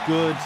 good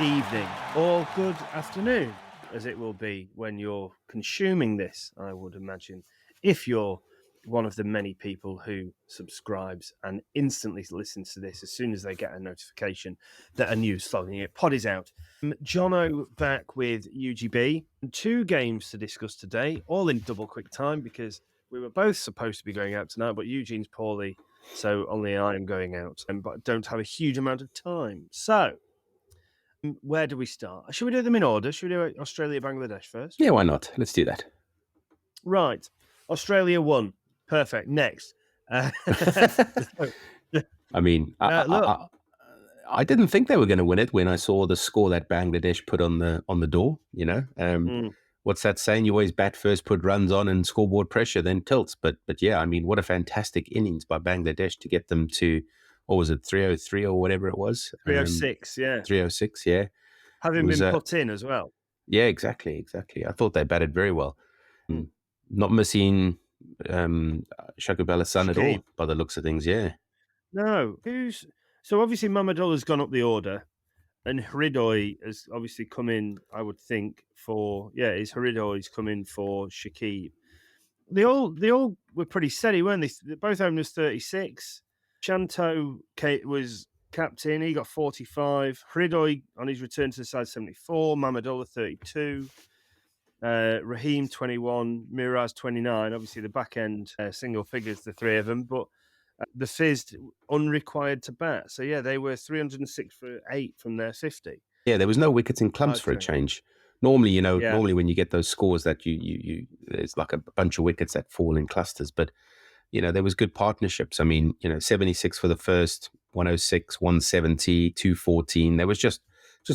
evening or good afternoon, as it will be when you're consuming this, I would imagine, if you're one of the many people who subscribes and instantly listens to this as soon as they get a notification that a new Slogging It pod is out. Johnno back with UGB. 2 games to discuss today, all in double quick time because we were both supposed to be going out tonight, but Eugene's poorly, so only I am going out, but don't have a huge amount of time. So, where do we start? Should we do them in order? Should we do Australia, Bangladesh first? Yeah, why not? Let's do that. Right. Australia won. Perfect. Next. I mean, I didn't think they were going to win it when I saw the score that Bangladesh put on the door. You know, what's that saying? You always bat first, put runs on, and scoreboard pressure then tilts. But yeah, I mean, what a fantastic innings by Bangladesh to get them to, what was it, 303 or whatever it was? 306, yeah. 306, yeah. Having been put in as well. Yeah, exactly. I thought they batted very well. Not missing Shakib Son at all, by the looks of things, yeah. No. So obviously Mamadullah's gone up the order, and Hridoy has obviously come in, I would think, Hridoy's come in for Shakib. They all were pretty steady, weren't they? Both openers 36. Shanto was captain, he got 45. Hridoy on his return to the side 74. Mamadullah 32. Raheem 21, Miraz 29. Obviously, the back end single figures, the three of them, but the Fizz unrequired to bat. So yeah, they were 306 for 8 from their 50. Yeah, there was no wickets in clumps for a change. Normally, normally when you get those scores that you there's like a bunch of wickets that fall in clusters, but there was good partnerships. I mean, 76 for the first, 106, 170, 214. There was just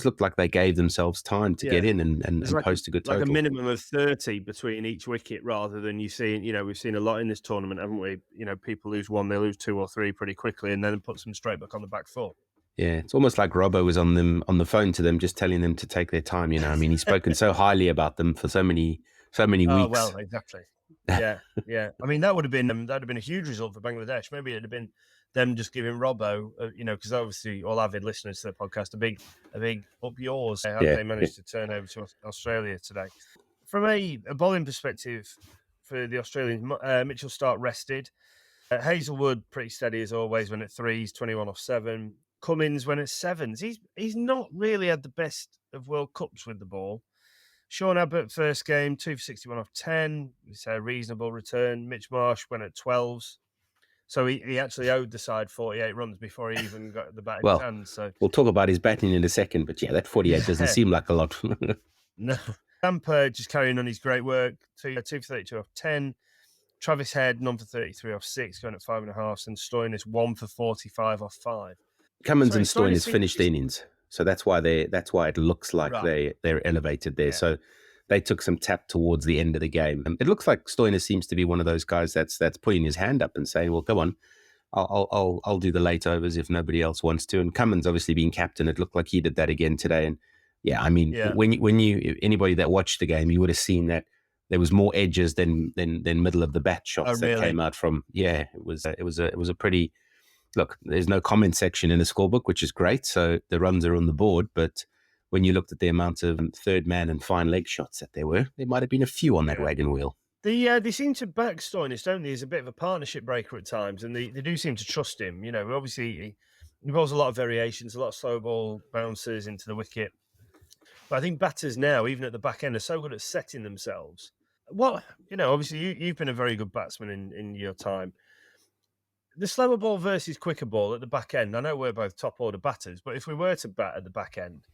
looked like they gave themselves time to get in and post a good total. Like a minimum of 30 between each wicket rather than we've seen a lot in this tournament, haven't we? People lose one, they lose 2 or 3 pretty quickly and then puts them straight back on the back foot. Yeah, it's almost like Robbo was on the phone to them, just telling them to take their time. I mean, he's spoken so highly about them for so many weeks. Oh, well, exactly. Yeah. I mean, that would have been a huge result for Bangladesh. Maybe it'd have been them just giving Robbo, because obviously all avid listeners to the podcast, a big up yours. How they managed to turn over to Australia today. From a bowling perspective for the Australians, Mitchell Starc rested. Hazelwood pretty steady as always, went at 3s, 21 off 7. Cummins went at 7s. He's not really had the best of World Cups with the ball. Sean Abbott, first game, 2 for 61 off 10. It's a reasonable return. Mitch Marsh went at 12s. So he actually owed the side 48 runs before he even got the bat in his hands. So we'll talk about his batting in a second, but yeah, that 48 doesn't seem like a lot. No. Tampa just carrying on his great work, 2 for 32 off 10. Travis Head, none for 33 off 6, going at 5.5. And Stoinis, 1 for 45 off 5. Cummins and Stoinis finished innings. So that's why it looks like they're elevated there. Yeah. So they took some tap towards the end of the game. It looks like Stoinis seems to be one of those guys that's putting his hand up and saying, "Well, come on, I'll do the late overs if nobody else wants to." And Cummins obviously being captain, it looked like he did that again today. And yeah, I mean, when you anybody that watched the game, you would have seen that there was more edges than middle of the bat shots that came out from. Yeah, it was a pretty. Look, there's no comment section in the scorebook, which is great. So the runs are on the board. But when you looked at the amount of third man and fine leg shots that there might have been a few on that wagon wheel. They seem to back Stoinis, don't they? He's a bit of a partnership breaker at times, and they do seem to trust him. Obviously he bowls a lot of variations, a lot of slow ball bounces into the wicket. But I think batters now, even at the back end, are so good at setting themselves. Obviously you've been a very good batsman in your time. The slower ball versus quicker ball at the back end, I know we're both top order batters, but if we were to bat at the back end,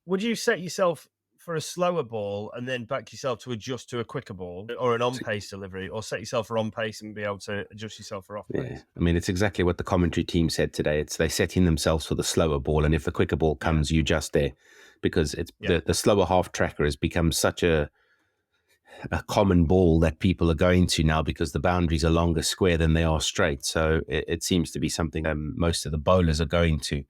would you set yourself for a slower ball and then back yourself to adjust to a quicker ball or an on-pace delivery, or set yourself for on-pace and be able to adjust yourself for off-pace? Yeah. I mean, it's exactly what the commentary team said today. They're setting themselves for the slower ball, and if the quicker ball comes, you just there, because it's the slower half tracker has become such a common ball that people are going to now, because the boundaries are longer square than they are straight. So it seems to be something most of the bowlers are going to.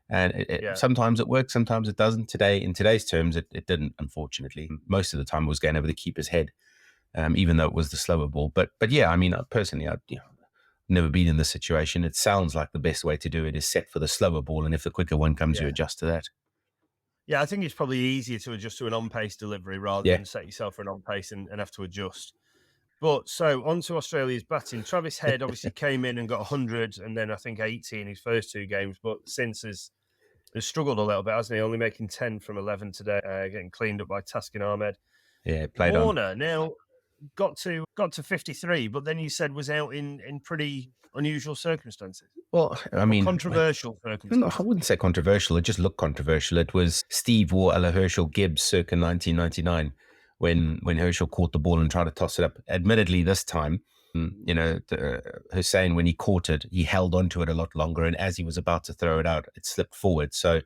And sometimes it works, sometimes it doesn't. In today's terms, it didn't, unfortunately. Most of the time it was going over the keeper's head, even though it was the slower ball. But yeah, I mean, personally, never been in this situation. It sounds like the best way to do it is set for the slower ball, and if the quicker one comes, you adjust to that. Yeah, I think it's probably easier to adjust to an on-pace delivery rather than set yourself for an on-pace and have to adjust. But so on to Australia's batting. Travis Head obviously came in and got 100 and then I think 80 in his first 2 games, but since has struggled a little bit, hasn't he? Only making 10 from 11 today, getting cleaned up by Taskin Ahmed. Yeah, played Warner on. now got to 53, but then you said was out in pretty unusual circumstances. Well, I mean, controversial circumstances. I wouldn't say controversial. It just looked controversial. It was Steve wore a Herschel Gibbs circa 1999 when Herschel caught the ball and tried to toss it up. Admittedly, this time, Hussain, when he caught it, he held onto it a lot longer, and as he was about to throw it out, it slipped forward. So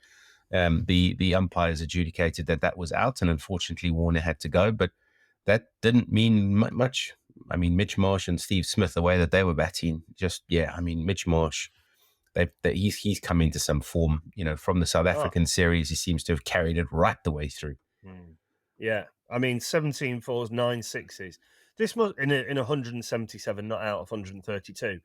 the umpires adjudicated that was out, and unfortunately Warner had to go. But that didn't mean much. I mean, Mitch Marsh and Steve Smith, the way that they were batting, Mitch Marsh, he's come into some form. From the South African series, he seems to have carried it right the way through. Yeah, I mean, 17 fours, 9 sixes. This must in 177, not out of 132.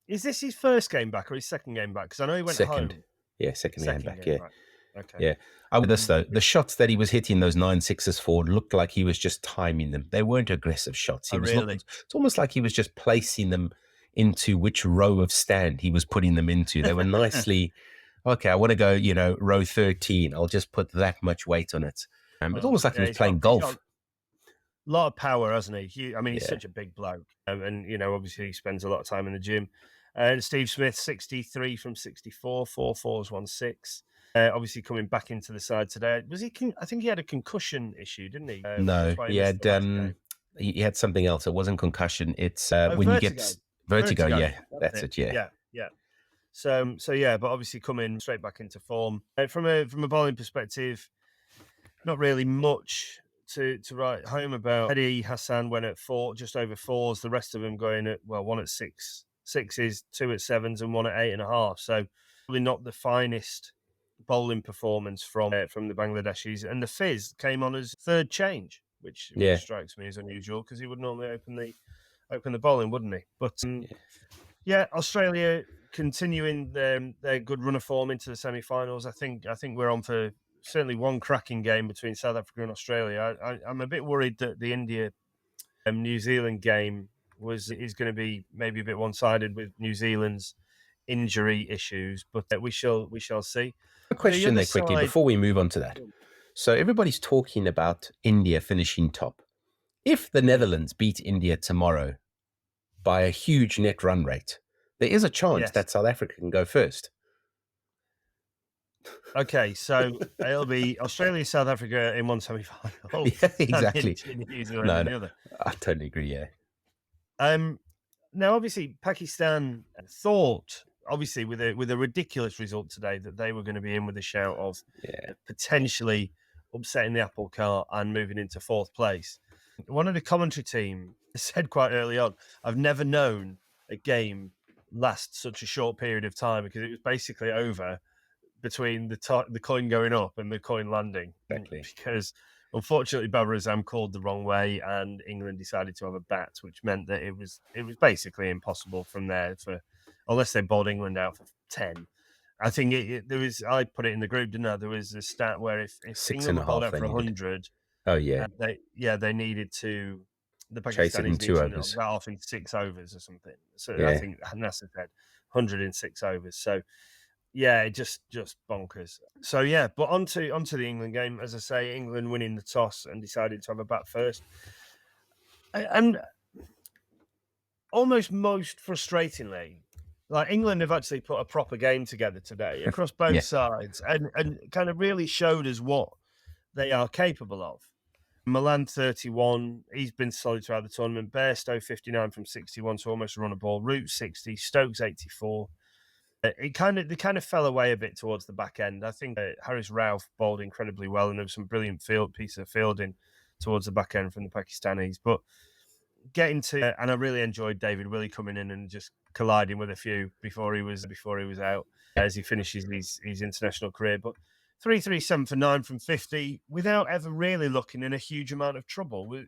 Is this his first game back or his second game back? Because I know he went second. home. Yeah, second game back. Yeah. Back. Okay. Yeah. I would this though. The shots that he was hitting, those 9 sixes for, looked like he was just timing them. They weren't aggressive shots. It's almost like he was just placing them into which row of stand he was putting them into. They were nicely, okay, I want to go, row 13. I'll just put that much weight on it. It's almost like he was playing golf. A lot of power, hasn't he? He's such a big bloke. And obviously he spends a lot of time in the gym. And Steve Smith, 63 from 64, 4 fours, 1 6. Obviously coming back into the side today. I think he had a concussion issue, didn't he? No, he had something else. It wasn't concussion. It's when vertigo. You get vertigo. Yeah, that's it. Yeah. So but obviously coming straight back into form. From a bowling perspective, not really much to write home about. Eddie Hassan went at 4, just over 4s. The rest of them going at 1 at 6 sixes, 2 at 7s, and 1 at 8.5. So probably not the finest bowling performance from the Bangladeshis. And the Fizz came on as third change, which strikes me as unusual because he would normally open the bowling, wouldn't he? But Australia continuing their good run of form into the semi-finals. I think we're on for certainly one cracking game between South Africa and Australia. I'm a bit worried that the India New Zealand game is going to be maybe a bit one-sided with New Zealand's injury issues, but we shall see. A question there quickly before we move on to that. So everybody's talking about India finishing top. If the Netherlands beat India tomorrow by a huge net run rate, there is a chance that South Africa can go first. Okay, so it'll be Australia, South Africa in one semi-final. Yeah, exactly. New Zealand in the other. I totally agree. Yeah. Now, obviously, Pakistan thought, obviously, with a ridiculous result today, that they were going to be in with a shout of potentially upsetting the apple cart and moving into 4th place. One of the commentary team said quite early on, "I've never known a game last such a short period of time because it was basically over between the coin going up and the coin landing." Exactly. Because unfortunately, Babar Azam called the wrong way, and England decided to have a bat, which meant that it was basically impossible from there unless they bowled England out for 10. I think there was. I put it in the group, didn't I? There was a stat where if England bowled out for 100, they needed to. The Pakistanis needed to knock that off in 6 overs or something. So I think Nasser said 100 in 6 overs. So. Yeah, just bonkers. So but onto the England game. As I say, England winning the toss and decided to have a bat first. And almost most frustratingly, like England have actually put a proper game together today across both sides and kind of really showed us what they are capable of. Milan 31, he's been solid throughout the tournament. Bairstow 59 from 61, so almost run a ball. Root 60, Stokes 84. They kind of fell away a bit towards the back end. I think Harris Rauf bowled incredibly well, and there was some brilliant piece of fielding towards the back end from the Pakistanis. But getting to, and I really enjoyed David Willey coming in and just colliding with a few before he was out as he finishes his international career. But 337 for 9 from 50 without ever really looking in a huge amount of trouble.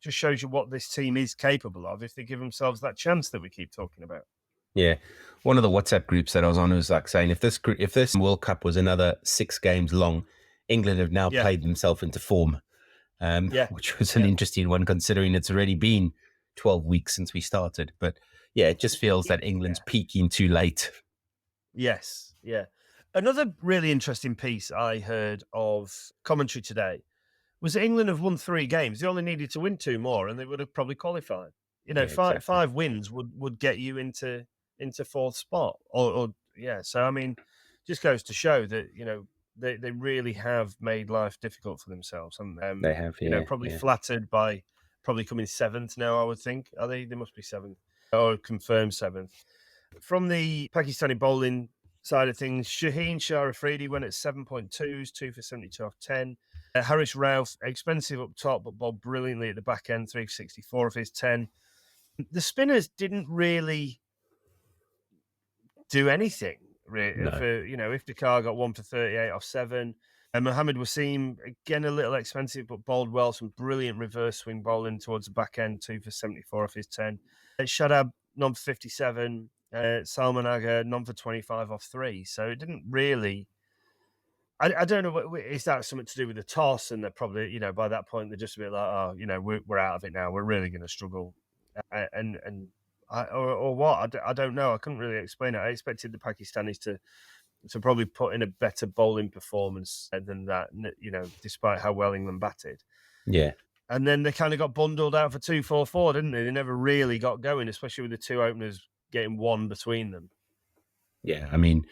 Just shows you what this team is capable of if they give themselves that chance that we keep talking about. Yeah. One of the WhatsApp groups that I was on was like saying if this World Cup was another 6 games long, England have now Yeah, played themselves into form, yeah, which was an interesting one considering it's already been 12 weeks since we started. But yeah, it just feels that England's peaking too late. yes, yeah. Another really interesting piece I heard of commentary today was that England have won 3 games. They only needed to win 2 more, and they would have probably qualified. You know, Yeah, exactly. 5 wins would get you into 4th spot, or yeah. So I mean, just goes to show that they really have made life difficult for themselves, and They have, yeah, probably yeah. flattered by probably coming 7th now. I would think are they? They must be 7th or confirmed 7th. From the Pakistani bowling side of things, Shaheen Shah Afridi went at 7.2s, 2 for 72 off 10. Harris Ralph, expensive up top, but bowled brilliantly at the back end, 3 for 64 of his 10. The spinners didn't really do anything. No. For Iftikhar got 1 for 38 off 7. And Mohammed Wasim, again, a little expensive, but bowled well. Some brilliant reverse swing bowling towards the back end, 2 for 74 off his 10. Shadab, none for 57. Salman Agha, none for 25 off 3. So it didn't really. I don't know. Is that something to do with the toss? And they're probably, by that point, they're just a bit like, oh, we're out of it now. We're really going to struggle. Or what? I don't know. I couldn't really explain it. I expected the Pakistanis to probably put in a better bowling performance than that, despite how well England batted. Yeah. And then they kind of got bundled out for 2-4-4, didn't they? They never really got going, especially with the 2 openers getting 1 between them. Yeah, I mean,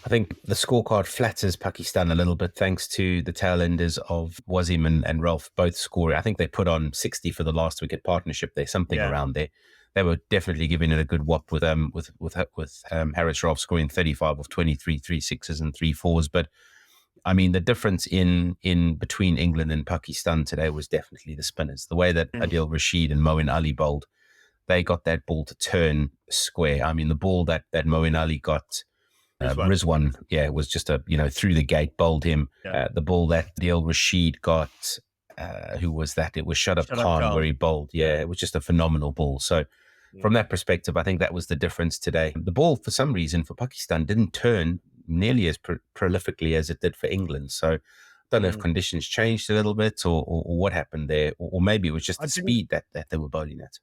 I think the scorecard flatters Pakistan a little bit thanks to the tail enders of Wasim and Ralph both scoring. I think they put on 60 for the last wicket partnership there, something around there. They were definitely giving it a good whop with Harris Ralph scoring 35 of 23, 3 sixes and 3 fours. But I mean, the difference in between England and Pakistan today was definitely the spinners. The way that Adil Rashid and Moeen Ali bowled, they got that ball to turn square. I mean, the ball that Moeen Ali got, Rizwan, was just through the gate, bowled him. Yeah. The ball that Adil Rashid got, who was that? It was Shadab Khan where he bowled. Yeah, it was just a phenomenal ball. So from that perspective, I think that was the difference today. The ball, for some reason, for Pakistan didn't turn nearly as prolifically as it did for England. So I don't know if conditions changed a little bit or what happened there, or maybe it was just the speed that they were bowling at.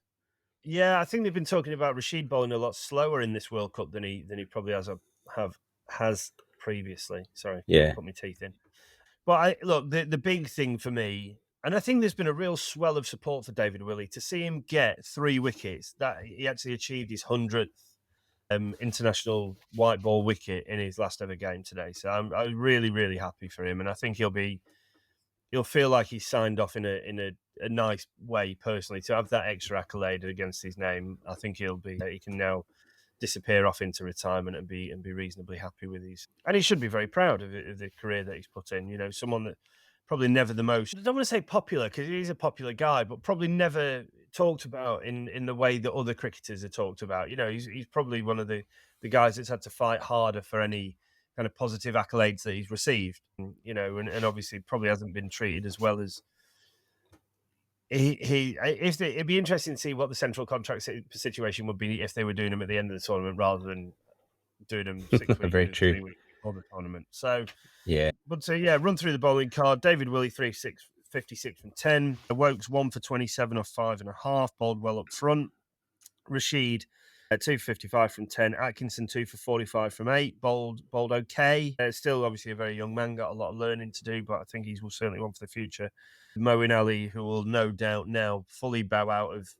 Yeah, I think they've been talking about Rashid bowling a lot slower in this World Cup than he probably has previously. Sorry, put my teeth in. But look, the big thing for me, and I think there's been a real swell of support for David Willey to see him get 3 wickets. That he actually achieved his 100th international white ball wicket in his last ever game today. So I'm really, really happy for him, and I think he'll feel like he's signed off in a nice way personally to have that extra accolade against his name. I think he can now disappear off into retirement and be reasonably happy with and he should be very proud of the career that he's put in. Someone that probably never the most, I don't want to say popular because he's a popular guy, but probably never talked about in the way that other cricketers are talked about. He's probably one of the guys that's had to fight harder for any kind of positive accolades that he's received, and obviously probably hasn't been treated as well as it'd be interesting to see what the central contract situation would be if they were doing them at the end of the tournament rather than doing them 6 weeks, Very true. 3 weeks before the tournament. So yeah, but run through the bowling card. David Willey 56 from 10. Wokes 1 for 27 off 5.5. Bowled well up front. Rashid 2 for 55 from 10. Atkinson 2 for 45 from 8. Bowled okay. Still obviously a very young man, got a lot of learning to do, but I think he's certainly one for the future. Moeen Ali, who will no doubt now fully bow out of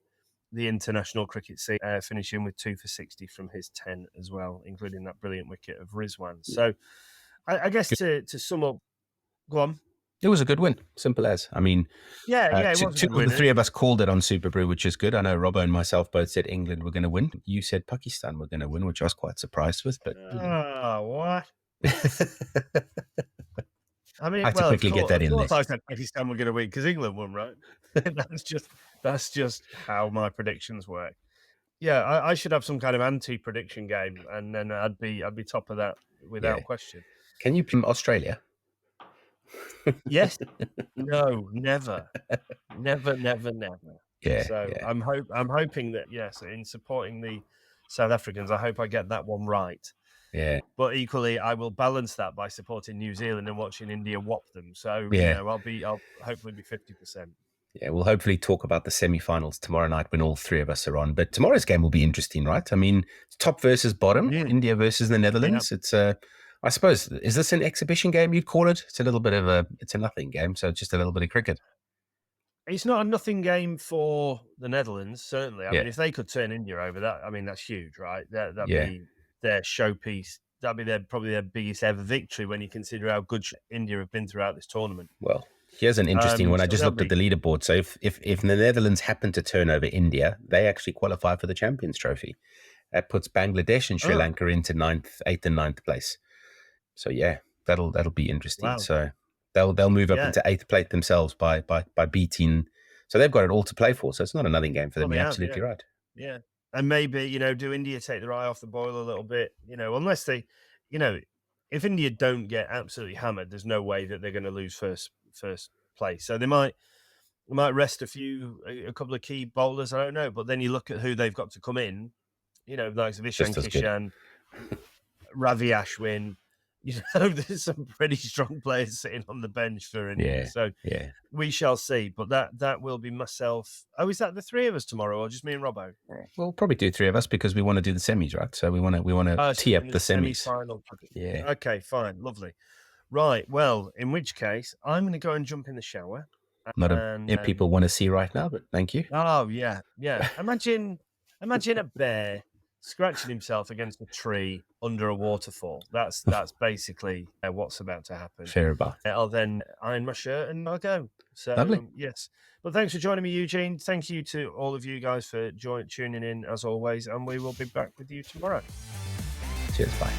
the international cricket scene, finishing with 2 for 60 from his 10 as well, including that brilliant wicket of Rizwan. So I guess to sum up, go on. It was a good win, simple as. I mean, it was two of the 3 of us called it on Super Brew, which is good. I know Robbo and myself both said England were going to win. You said Pakistan were going to win, which I was quite surprised with. But what? I mean, I had to quickly get that in there. I said Pakistan were going to win because England won, right? that's just how my predictions work. Yeah, I should have some kind of anti-prediction game, and then I'd be top of that without question. Can you play Australia? Yes. No, never. Never. Yeah. So yeah. I'm hoping that, yes, in supporting the South Africans. I hope I get that one right. Yeah. But equally, I will balance that by supporting New Zealand and watching India whop them. So, I'll hopefully be 50%. Yeah, we'll hopefully talk about the semi-finals tomorrow night when all three of us are on. But tomorrow's game will be interesting, right? I mean, top versus bottom, India versus the Netherlands. It's I suppose, is this an exhibition game you'd call it? It's a little bit of it's a nothing game, so it's just a little bit of cricket. It's not a nothing game for the Netherlands, certainly. I mean, if they could turn India over, that's huge, right? That'd be their showpiece. That'd be probably their biggest ever victory when you consider how good India have been throughout this tournament. Well, here's an interesting one. I just looked at the leaderboard. So if the Netherlands happen to turn over India, they actually qualify for the Champions Trophy. That puts Bangladesh and Sri Lanka into 8th and 9th place. So that'll be interesting. Wow. So they'll move up into 8th place themselves by beating. So they've got it all to play for. So it's not a nothing game for them. You're absolutely right. Yeah. And maybe, do India take their eye off the boil a little bit, unless they, if India don't get absolutely hammered, there's no way that they're going to lose first place. So they might rest a couple of key bowlers. I don't know. But then you look at who they've got to come in, like Vishan Kishan, Ravi Ashwin. There's some pretty strong players sitting on the bench for India. So we shall see. But that will be myself. Oh, is that the three of us tomorrow, or just me and Robbo? We'll probably do three of us because we want to do the semis, right? So we want to tee up the semis. Semi-final. Yeah. Okay, fine, lovely. Right. Well, in which case, I'm going to go and jump in the shower. People want to see right now, but thank you. Oh yeah. Imagine a bear scratching himself against a tree under a waterfall. That's basically what's about to happen. Fair about. I'll then iron my shirt and I'll go. So lovely. Yes. But thanks for joining me, Eugene. Thank you to all of you guys for tuning in as always, and we will be back with you tomorrow. Cheers. Bye.